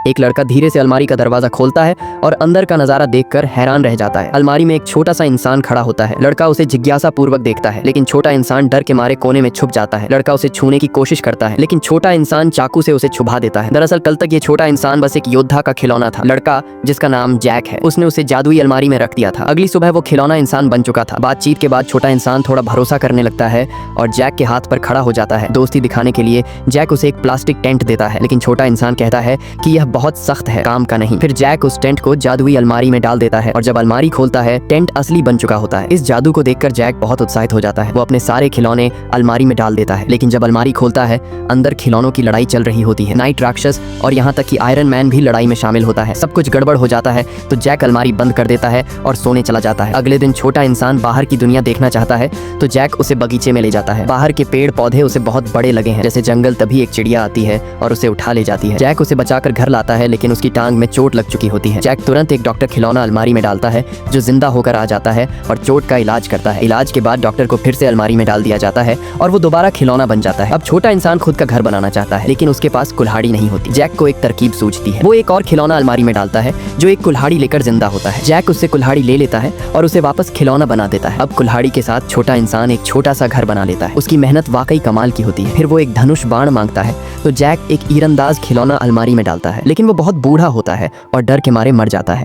एक लड़का धीरे से अलमारी का दरवाजा खोलता है और अंदर का नजारा देखकर हैरान रह जाता है। अलमारी में एक छोटा सा इंसान खड़ा होता है। लड़का उसे जिज्ञासा पूर्वक देखता है, लेकिन छोटा इंसान डर के मारे कोने में छुप जाता है। लड़का उसे छूने की कोशिश करता है, लेकिन छोटा इंसान चाकू से उसे छुपा देता है। दरअसल कल तक ये छोटा इंसान बस एक योद्धा का खिलौना था। लड़का, जिसका नाम जैक है, उसने उसे जादुई अलमारी में रख दिया था। अगली सुबह वो खिलौना इंसान बन चुका था। बातचीत के बाद छोटा इंसान थोड़ा भरोसा करने लगता है और जैक के हाथ पर खड़ा हो जाता है। दोस्ती दिखाने के लिए जैक उसे एक प्लास्टिक टेंट देता है, लेकिन छोटा इंसान कहता है कि यह बहुत सख्त है, काम का नहीं। फिर जैक उस टेंट को जादुई अलमारी में डाल देता है और जब अलमारी खोलता है, टेंट असली बन चुका होता है। इस जादू को देखकर जैक बहुत उत्साहित हो जाता है। वो अपने सारे खिलौने अलमारी में डाल देता है, लेकिन जब अलमारी खोलता है, अंदर खिलौनों की लड़ाई चल रही होती है। नाइट राक्षस और यहाँ तक कि आयरन मैन भी लड़ाई में शामिल होता है। सब कुछ गड़बड़ हो जाता है तो जैक अलमारी बंद कर देता है और सोने चला जाता है। अगले दिन छोटा इंसान बाहर की दुनिया देखना चाहता है तो जैक उसे बगीचे में ले जाता है। बाहर के पेड़ पौधे उसे बहुत बड़े लगे हैं, जैसे जंगल। तभी एक चिड़िया आती है और उसे उठा ले जाती है। जैक उसे बचाकर घर लाता है, लेकिन उसकी टांग में चोट लग चुकी होती है। जैक तुरंत एक डॉक्टर खिलौना अलमारी में डालता है, जो जिंदा होकर आ जाता है और चोट का इलाज करता है। इलाज के बाद डॉक्टर को फिर से अलमारी में डाल दिया जाता है और वो दोबारा खिलौना बन जाता है। अब छोटा इंसान खुद का घर बनाना चाहता है, लेकिन उसके पास कुल्हाड़ी नहीं होती। जैक को एक तरकीब सूझती है। वो एक और खिलौना अलमारी में डालता है, जो एक कुल्हाड़ी लेकर जिंदा होता है। जैक उससे कुल्हाड़ी ले लेता है और उसे वापस खिलौना बना देता है। अब कुल्हाड़ी के साथ छोटा इंसान एक छोटा सा घर बना लेता है। उसकी मेहनत वाकई कमाल की होती है। फिर वो एक धनुष बाण मांगता है तो जैक एक तीरंदाज खिलौना अलमारी में डालता है, लेकिन वो बहुत बूढ़ा होता है और डर के मारे मर जाता है।